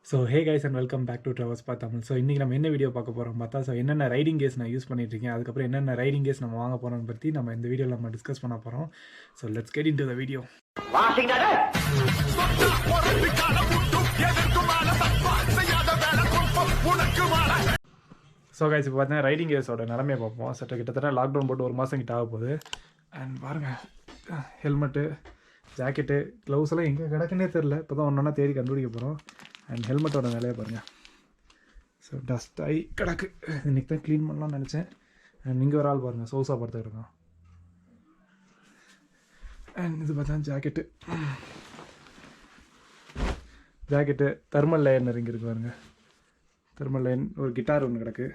So hey guys and welcome back to travelspottamil. So இன்றைக்கி நம்ம என்ன வீடியோ பார்க்க போகிறோம் பார்த்தா, ஸோ என்னென்ன ரைடிங் கேஸ் நான் யூஸ் பண்ணிட்டு இருக்கேன், அதுக்கப்புறம் என்னென்ன ரைடிங் கேஸ் நம்ம வாங்க போகிறோம்னு பற்றி நம்ம இந்த வீடியோவில் நம்ம டிஸ்கஸ் பண்ண போகிறோம். So let's get into the video. So guys இப்போ பார்த்தீங்கன்னா ரைடிங் கேஸோட நிலமையை பார்ப்போம். சட்ட கிட்டத்தட்ட லாக்டவுன் போட்டு ஒரு மாதம் கிட்ட ஆக போகுது. அண்ட் பாருங்கள், ஹெல்மெட்டு, ஜாக்கெட்டு, க்ளவுஸ் எல்லாம் எங்கே கிடக்குன்னே தெரில. இப்போ தான் ஒன்றா தேடி கண்டுபிடிக்க போகிறோம். அண்ட் ஹெல்மெட்டோட நிலையை பாருங்கள். ஸோ டஸ்ட் ஆகி கிடக்கு. இன்றைக்கி தான் க்ளீன் பண்ணலாம்னு நினச்சேன். அண்ட் இங்கே ஒரு ஆள் பாருங்கள், சோஸாக படுத்துக்கிட்டு. அண்ட் இது பார்த்தா ஜாக்கெட்டு தெர்மல் லைன் இங்கே இருக்கு பாருங்க. தெர்மல் லைன், ஒரு கிட்டார் ஒன்று கிடக்கு,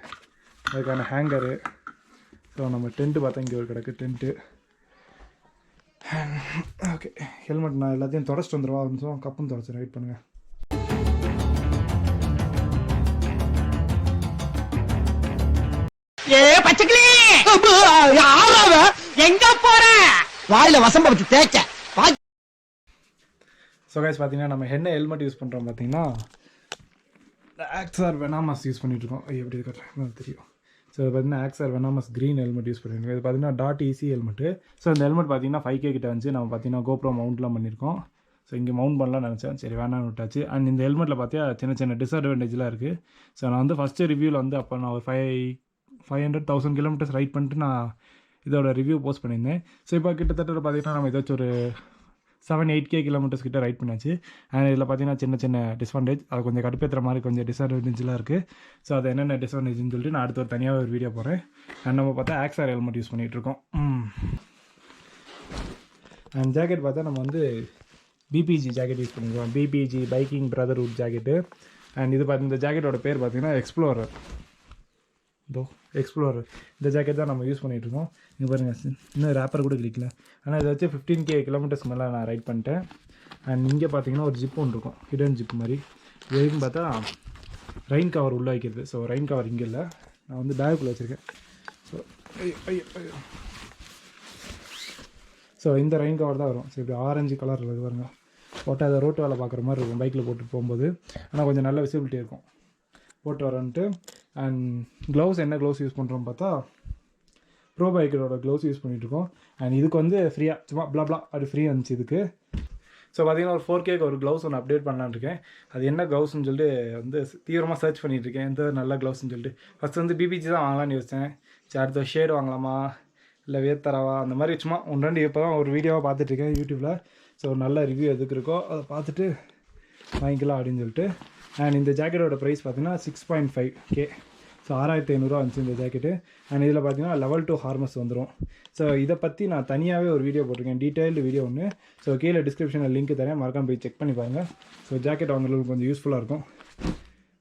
அதுக்கான ஹேங்கரு. ஸோ நம்ம டென்ட்டு பார்த்தா இங்கே ஒரு கிடக்கு டென்ட்டு. ஓகே, ஹெல்மெட் நான் எல்லாத்தையும் தொடச்சிட்டு வந்துடுவா. ஒரு நிமிஷம் கப்புன்னு தொடச்சி வெயிட் பண்ணுங்கள். எங்க போற வாயில வசம்ப வச்சு தேய்ச்ச. ஸோ கைஸ் பார்த்தீங்கன்னா நம்ம என்ன ஹெல்மெட் யூஸ் பண்ணுறோம் பார்த்தீங்கன்னா, ஆக்ஸார் வெனாமஸ் யூஸ் பண்ணிகிட்ருக்கோம். எப்படி இருக்கிறேன் தெரியும். ஸோ இது பார்த்தீங்கன்னா ஆக்ஸார் வெனாமஸ் க்ரீன் ஹெல்மெட் யூஸ் பண்ணியிருக்கோம். இது பார்த்தீங்கன்னா டாட் ஈஸி ஹெல்மெட்டு. ஸோ இந்த ஹெல்மெட் பார்த்தீங்கன்னா 5K கிட்ட வந்துச்சு. நம்ம பார்த்தீங்கன்னா கோப்ரோ மவுண்ட்லாம் பண்ணியிருக்கோம். ஸோ இங்கே மவுண்ட் பண்ணலாம் நினச்சேன், சரி வேணான்னு விட்டாச்சு. அண்ட் இந்த ஹெல்மெட்டில் பார்த்தா சின்ன சின்ன டிஸ்அட்வான்டேஜ்லாம் இருக்குது. ஸோ நான் வந்து ஃபஸ்ட்டு ரிவ்யூவில் வந்து அப்போ நான் ஒரு 500,000 கிலோமீட்டர்ஸ் ரைட் பண்ணிட்டு நான் இதோட ரிவ்யூ போஸ்ட் பண்ணியிருந்தேன். ஸோ இப்போ கிட்டத்தட்ட பார்த்தீங்கன்னா நம்ம ஏதாச்சும் ஒரு 7-8K கிலோமீட்டர்ஸ் கிட்ட ரைட் பண்ணாச்சு. அண்ட் இதில் பார்த்தீங்கன்னா சின்ன சின்ன டிஸ்அட்வான்டேஜ், அது கொஞ்சம் கடுப்பேற்றுற மாதிரி கொஞ்சம் டிஸ்அட்வான்டேஜ்லாம் இருக்குது. ஸோ அது என்னென்ன டிஸ்அட்வான்டேஜ்னு சொல்லிட்டு நான் அடுத்த ஒரு தனியாக ஒரு வீடியோ போகிறேன். அண்ட் நம்ம பார்த்தா ஆக்ஸார் ஹெல்மெட் யூஸ் பண்ணிகிட்ருக்கோம். அண்ட் ஜாக்கெட் பார்த்தா நம்ம வந்து பிபிஜி ஜாக்கெட் யூஸ் பண்ணியிருக்கோம். PPG biking brotherhood jacket. And இது பார்த்து இந்த ஜாக்கெட்டோட பேர் பார்த்தீங்கன்னா எக்ஸ்ப்ளோரர். எக்ஸ்ப்ளோரர் இந்த ஜாக்கெட் தான் நம்ம யூஸ் பண்ணிகிட்ருக்கோம். இங்கே பாருங்கள், இன்னும் ரேப்பர் கூட கிளிக்கல. ஆனால் இதை வச்சு 15K கிலோமீட்டர்ஸ்க்கு மேலே நான் ரைட் பண்ணிட்டேன். அண்ட் இங்கே பார்த்தீங்கன்னா ஒரு ஜிப் ஒன்று இருக்கும், ஹிடன் ஜிப் மாதிரி. இதுன்னு பார்த்தா ரெயின் கவர் உள்ளே வைக்கிறது. ஸோ ரெயின் கவர் இங்கே இல்லை, நான் வந்து பேக்குள்ளே வச்சுருக்கேன். ஸோ இந்த ரெயின் கவர் தான் வரும். ஸோ இப்படி ஆரஞ்சு கலரில் இது பாருங்க, போட்டால் அதை ரோட்டு வேலை பார்க்குற மாதிரி இருக்கும் பைக்கில் போட்டு போகும்போது. ஆனால் கொஞ்சம் நல்ல விசிபிலிட்டி இருக்கும் போட்டு வரன்ட்டு. அண்ட் க்ளவுஸ், என்ன க்ளவுஸ் யூஸ் பண்ணுறோம் பார்த்தா ப்ரோ பைக்கரோட க்ளவுஸ் யூஸ் பண்ணிகிட்ருக்கோம். அண்ட் இதுக்கு வந்து ஃப்ரீயாக சும்மா ப்ளா அப்படி ஃப்ரீ வந்துச்சு இதுக்கு. ஸோ பார்த்தீங்கன்னா ஒரு 4Kக்கு ஒரு க்ளவுஸ் ஒன்று அப்டேட் பண்ணலான்னு இருக்கேன். அது என்ன க்ளவுஸ்ன்னு சொல்லிட்டு வந்து தீவிரமாக சர்ச் பண்ணிகிட்ருக்கேன், எந்த நல்ல க்ளவுஸ்ன்னு சொல்லிட்டு. ஃபஸ்ட்டு வந்து பிபிஜி தான் வாங்கலான்னு யோசித்தேன். சரி அடுத்த ஷேடு வாங்கலாமா இல்லை வேத்தரவா அந்த மாதிரி சும்மா 1-2 இப்போ தான் ஒரு வீடியோவாக பார்த்துட்ருக்கேன் யூடியூப்பில். ஸோ நல்ல ரிவ்யூ எதுக்கு இருக்கோ அதை பார்த்துட்டு வாங்கிக்கலாம் அப்படின்னு சொல்லிட்டு. அண்ட் இந்த ஜாக்கெட்டோட ப்ரைஸ் பார்த்தீங்கன்னா 6.5K. ஸோ 6,500 வந்துச்சு இந்த ஜாக்கெட்டு. அண்ட் இதில் பார்த்தீங்கன்னா லெவல் 2 ஹார்மஸ் வந்துடும். ஸோ இதை பற்றி நான் தனியாகவே ஒரு வீடியோ போட்டிருக்கேன், டீட்டெயில்டு வீடியோ ஒன்று. ஸோ கீழே டிஸ்கிரிப்ஷனில் லிங்க் தரேன், மறக்காம போய் செக் பண்ணி பாருங்கள். ஸோ ஜாக்கெட் வாங்குறதுக்கு கொஞ்சம் யூஸ்ஃபுல்லாக இருக்கும்,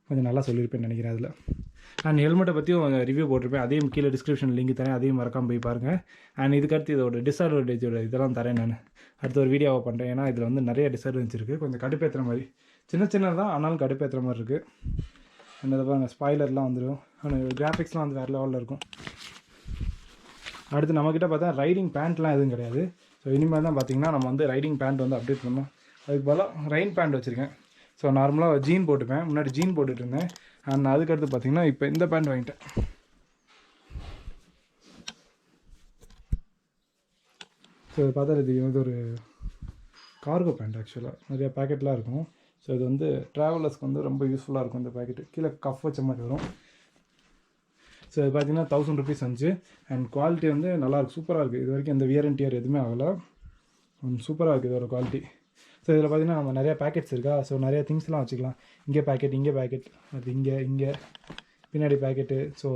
கொஞ்சம் நல்லா சொல்லியிருப்பேன்னு நினைக்கிறேன் அதில். அண்ட் ஹெல்மெட்டை பற்றியும் ரிவ்யூ போட்டிருப்பேன், அதையும் கீழே டிஸ்கிரிப்ஷன் லிங்க் தரேன், அதையும் மறக்காமல் போய் பாருங்கள். அண்ட் இதுக்கடுத்து இதோட டிஸ்அட்வான்டேஜோட இதெல்லாம் தரேன் நான் அடுத்த ஒரு வீடியோவை பண்ணுறேன். ஏன்னா இதில் வந்து நிறைய டிஸ்அட்வான்டேஜ் இருக்குது, கொஞ்சம் கடுப்பேற்றுற மாதிரி. சின்னதான் ஆனாலும் கடுப்பேற்றுற மாதிரி இருக்குது. அந்த இதை பாருங்கள், ஸ்பாய்லர்லாம் வந்துடும். ஆனால் கிராஃபிக்ஸ்லாம் வந்து வேறு லெவலில் இருக்கும். அடுத்து நம்மக்கிட்ட பார்த்தா ரைடிங் பேண்ட்லாம் எதுவும் கிடையாது. ஸோ இனிமேல் தான் பார்த்திங்கன்னா நம்ம வந்து ரைடிங் பேண்ட் வந்து அப்டேட் பண்ணோம். அதுக்கு பதிலாக ரெயின் பேண்ட் வச்சுருக்கேன். ஸோ நார்மலாக ஜீன் போட்டுப்பேன், முன்னாடி ஜீன் போட்டுட்டு இருந்தேன். அண்ட் அதுக்கடுத்து பார்த்திங்கன்னா இப்போ இந்த பேண்ட் வாங்கிட்டேன். ஸோ இது பார்த்தா இது வந்து ஒரு கார்கோ பேண்ட், ஆக்சுவலாக நிறையா பேக்கெட்லாம் இருக்கும். ஸோ இது வந்து ட்ராவலர்ஸ்க்கு வந்து ரொம்ப யூஸ்ஃபுல்லாக இருக்கும். இந்த பேக்கெட்டு கீழே கஃப் வச்ச மாதிரி வரும். ஸோ இது பார்த்தீங்கன்னா 1000 rupees வந்துச்சு. அண்ட் குவாலிட்டி வந்து நல்லாயிருக்கு, சூப்பராக இருக்குது. இது வரைக்கும் எந்த வியர் அண்ட் டியர் எதுவுமே ஆகலை, சூப்பராக இருக்குது இதோட குவாலிட்டி. ஸோ இதில் பார்த்தீங்கன்னா நம்ம நிறையா பேக்கெட்ஸ் இருக்கா. ஸோ நிறையா திங்ஸ்லாம் வச்சுக்கலாம். இங்கே பேக்கெட், அது இங்கே பின்னாடி பேக்கெட்டு. ஸோ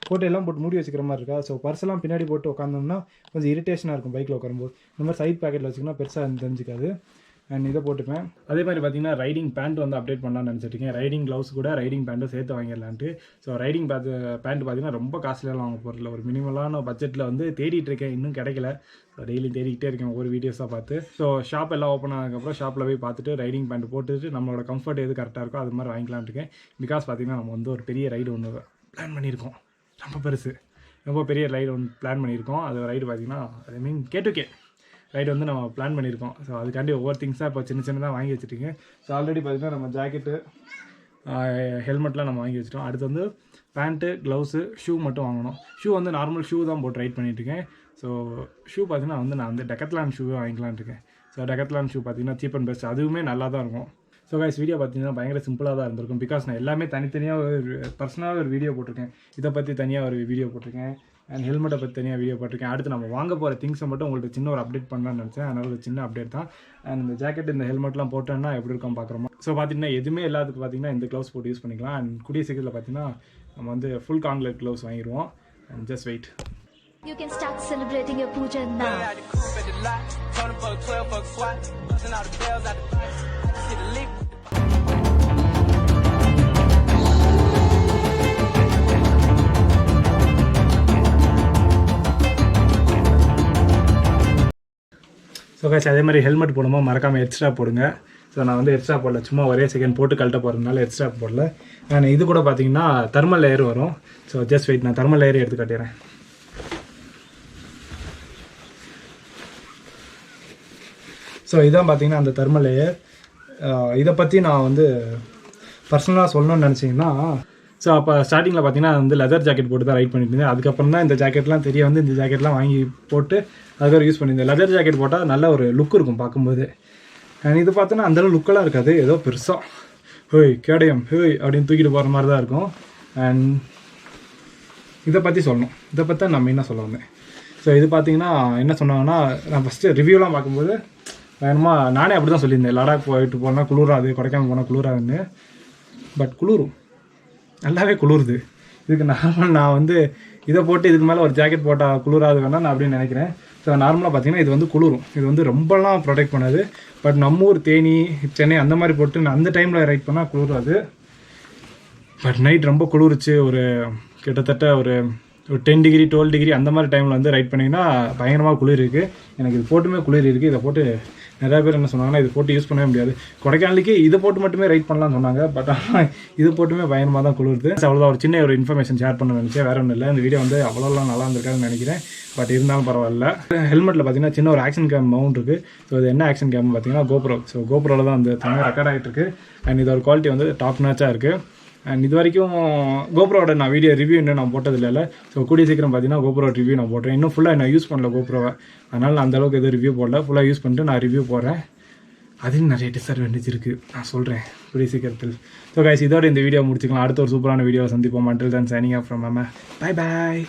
போட்டு எல்லாம் போட்டு மூடி வச்சுக்கிற மாதிரி இருக்கா. ஸோ பர்ஸெல்லாம் பின்னாடி போட்டு உட்காந்தோம்னா கொஞ்சம் இரிட்டேஷனாக இருக்கும் பைக்கில் உட்காரும்போது. இந்த மாதிரி சைட் பேக்கெட்டில் வச்சுக்கோன்னா பெருசாக தெரிஞ்சிக்காது. அண்ட் இதை போட்டுப்பேன். அதே மாதிரி பார்த்தீங்கன்னா ரைடிங் பேண்ட் வந்து அப்டேட் பண்ணலான்னு நினச்சிட்ருக்கேன். ரைடிங் க்ளவுஸ் கூட ரைடிங் பேண்ட்டும் சேர்த்து வாங்கிடலான்ட்டு. ஸோ ரைடிங் பேண்ட் பார்த்தீங்கன்னா ரொம்ப காஸ்ட்லியெல்லாம் வாங்க போகிறதில்ல, ஒரு மினிமலான பட்ஜெட்டில் வந்து தேடிட்டுருக்கேன், இன்னும் கிடைக்கல. ஸோ டெய்லி தேடிக்கிட்டே இருக்கேன் ஒரு வீடியோஸாக பார்த்து. ஸோ ஷாப் எல்லாம் ஓப்பன் ஆனதுக்கப்புறம் ஷாப்பில் போய் பார்த்துட்டு ரைடிங் பேண்ட் போட்டுட்டு நம்மளோட கம்ஃபர்ட் எது கரெக்டாக இருக்கோ அது மாதிரி வாங்கிக்கலான்னு இருக்கேன். பிகாஸ் பார்த்தீங்கன்னா நம்ம வந்து ஒரு பெரிய ரைடு ஒன்று பிளான் பண்ணியிருக்கோம், ரொம்ப பெரிய ரைடு ஒன்று பிளான் பண்ணியிருக்கோம். அது ரைடு பார்த்தீங்கன்னா ஐ மீன் K2K ரைட் வந்து நம்ம பிளான் பண்ணியிருக்கோம். ஸோ அதுக்காண்டி ஒவ்வொரு திங்ஸாக இப்போ சின்ன சின்னதாக வாங்கி வச்சுருக்கேன். ஸோ ஆல்ரெடி பார்த்திங்கன்னா நம்ம ஜாக்கெட்டு ஹெல்மெட்லாம் நம்ம வாங்கி வச்சிட்டோம். அடுத்து வந்து பேண்ட்டு, க்ளவுஸு, ஷூ மட்டும் வாங்கணும். ஷூ வந்து நார்மல் ஷூ தான் போட்டு ரைட் பண்ணிட்டுருக்கேன். ஸோ ஷூ பார்த்தீங்கன்னா நான் வந்து டெக்கத்லான் ஷூவே வாங்கிக்கலான்னு இருக்கேன். ஸோ டெக்கத்லான் ஷூ பார்த்தீங்கன்னா சீப் அண்ட் பெஸ்ட், அதுவுமே நல்லா தான் இருக்கும். ஸோ கைஸ் வீடியோ பார்த்தீங்கன்னா பயங்கர சிம்பிளாக தான் இருந்திருக்கும். பிகாஸ் நான் எல்லாமே தனித்தனியாக ஒரு பர்சனலாக ஒரு வீடியோ போட்டிருக்கேன். இதை பற்றி தனியாக ஒரு வீடியோ போட்டிருக்கேன், அண்ட் ஹெல்மெட்டை பற்றி தனியாக வீடியோ போட்டிருக்கேன். அடுத்து நம்ம வாங்க போகிற திங்ஸை மட்டும் உங்களுக்கு சின்ன ஒரு அப்டேட் பண்ணலான்னு நினச்சேன். அதனால் ஒரு சின்ன அப்டேட் தான். அண்ட் இந்த ஜாக்கெட் இந்த ஹெல்மெட்லாம் போட்டோன்னா எப்படி இருக்கும் பார்க்குறோமா. ஸோ பார்த்தீங்கன்னா எதுவுமே எல்லாத்துக்கு பார்த்தீங்கன்னா இந்த க்ளவுஸ் போட்டு யூஸ் பண்ணிக்கலாம். அண்ட் கூடிய சீக்கிரத்தில் பார்த்தீங்கன்னா நம்ம வந்து ஃபுல் காங்கில் க்ளவுஸ் வாங்கிடுவோம். And just wait. You can start celebrating your puja now. So guys அதே மாதிரி ஹெல்மெட் போடும்போது மறக்காமல் எக்ஸ்ட்ரா போடுங்க. ஸோ நான் வந்து எக்ஸ்ட்ரா போடல, சும்மா ஒரே செகண்ட் போட்டு கழட்ட போகிறதுனால எக்ஸ்ட்ரா போடல. நான் இது கூட பார்த்தீங்கன்னா தெர்மல் லேயர் வரும். ஸோ ஜஸ்ட் வெயிட், நான் தெர்மல் லேயர் எடுத்து காட்டிடுறேன். ஸோ இதான் பார்த்தீங்கன்னா அந்த தெர்மல் லேயர். இதை பற்றி நான் வந்து பர்சனலாக சொல்லணும்னு நினச்சிங்கன்னா, ஸோ அப்போ ஸ்டார்டிங்கில் பார்த்தீங்கன்னா வந்து லெதர் ஜாக்கெட் போட்டு தான் ரைட் பண்ணிட்டு இருந்தேன். அதுக்கப்புறம் தான் இந்த ஜாக்கெட்லாம் தெரிய வந்து இந்த ஜாக்கெட்லாம் வாங்கி போட்டு அதுக்காக யூஸ் பண்ணியிருந்தேன். லெதர் ஜாக்கெட் போட்டால் நல்ல ஒரு லுக் இருக்கும் பார்க்கும்போது. அண்ட் இது பார்த்தோன்னா அந்தளவு லுக்கெல்லாம் இருக்காது, ஏதோ பெருசாக ஹோய் கேடயம் ஹோய் அப்படின்னு தூக்கிட்டு போகிற மாதிரி தான் இருக்கும். அண்ட் இதை பற்றி சொல்லணும், இதை பற்றி தான் நான் மெயினாக சொல்ல வந்தேன். ஸோ இது பார்த்தீங்கன்னா என்ன சொன்னாங்கன்னா, நான் ஃபஸ்ட்டு ரிவ்யூலாம் பார்க்கும்போது வேணுமா நானே அப்படி தான் சொல்லியிருந்தேன், லடாக் போயிட்டு போனால் குளிராது, கொடைக்கானல் போனால் குளிராதுன்னு. பட் குளிரும், நல்லாவே குளிருது. இதுக்கு நான் வந்து இதை போட்டு இதுக்கு மேலே ஒரு ஜாக்கெட் போட்டால் குளிராது வேணால் நான் அப்படின்னு நினைக்கிறேன். ஸோ நார்மலாக பார்த்தீங்கன்னா இது வந்து குளிரும், இது வந்து ரொம்பலாம் ப்ரொடெக்ட் பண்ணாது. பட் நம்ம ஊர் தேனி, சென்னை அந்த மாதிரி போட்டு நான் அந்த டைமில் ரைட் பண்ணால் குளிராது. பட் நைட் ரொம்ப குளிர்ச்சு, ஒரு கிட்டத்தட்ட ஒரு 10 டிகிரி 12 டிகிரி அந்த மாதிரி டைமில் வந்து ரைட் பண்ணிங்கன்னா பயங்கரமாக குளிர் இருக்குது. எனக்கு இது போட்டுமே குளிர் இருக்குது. இதை போட்டு நிறையா பேர் என்ன சொன்னாங்கன்னா இது போட்டு யூஸ் பண்ணவே முடியாது, கொடைக்கானலுக்கு இதை போட்டு மட்டுமே ரைட் பண்ணலாம்னு சொன்னாங்க. பட் ஆனால் இது போட்டுமே பயங்கரமாக தான் குளிருது. அவ்வளோதான், ஒரு சின்ன ஒரு இன்ஃபர்மேஷன் ஷேர் பண்ண நினச்சேன், வேறு ஒன்றும் இல்லை. இந்த வீடியோ வந்து அவ்வளோலாம் நல்லா இருந்திருக்காதுன்னு நினைக்கிறேன். பட் இருந்தாலும் பரவாயில்ல. ஹெல்மெட்டில் பார்த்தீங்கன்னா சின்ன ஒரு ஆக்ஷன் கேம் மவுண்ட் இருக்குது. ஸோ இது என்ன ஆக்ஷன் கேம் பார்த்தீங்கன்னா கோப்ரோ. ஸோ கோப்ரோவில் தான் வந்து தனியாக ரெக்கார்ட் ஆகிட்டு இருக்குது. அண்ட் இதோட குவாலிட்டி வந்து டாப் நாச்சாக இருக்குது. அண்ட் இது வரைக்கும் கோப்ரோவோட நான் வீடியோ ரிவ்யூ இன்னும் நான் போட்டதில்லை. ஸோ கூடிய சீக்கிரம் பார்த்தீங்கன்னா கோப்ரோ ரிவ்யூ நான் போடுறேன். இன்னும் ஃபுல்லாக நான் யூஸ் பண்ணல கோப்ரோவை, அதனால் நான் அந்தளவுக்கு எதுவும் ரிவ்யூ போடல. ஃபுல்லாக யூஸ் பண்ணிட்டு நான் ரிவ்யூ போடுறேன். அதுவும் நிறைய டிஸ்அட்வான்டேஜ் இருக்குது, நான் சொல்கிறேன் கூடிய சீக்கிரத்தில். ஸோ கைஸ் இதோட இந்த வீடியோ முடிச்சுக்கலாம். அடுத்த ஒரு சூப்பரான வீடியோவை சந்திப்போம். Until then signing off from அம்மா. பை பாய்.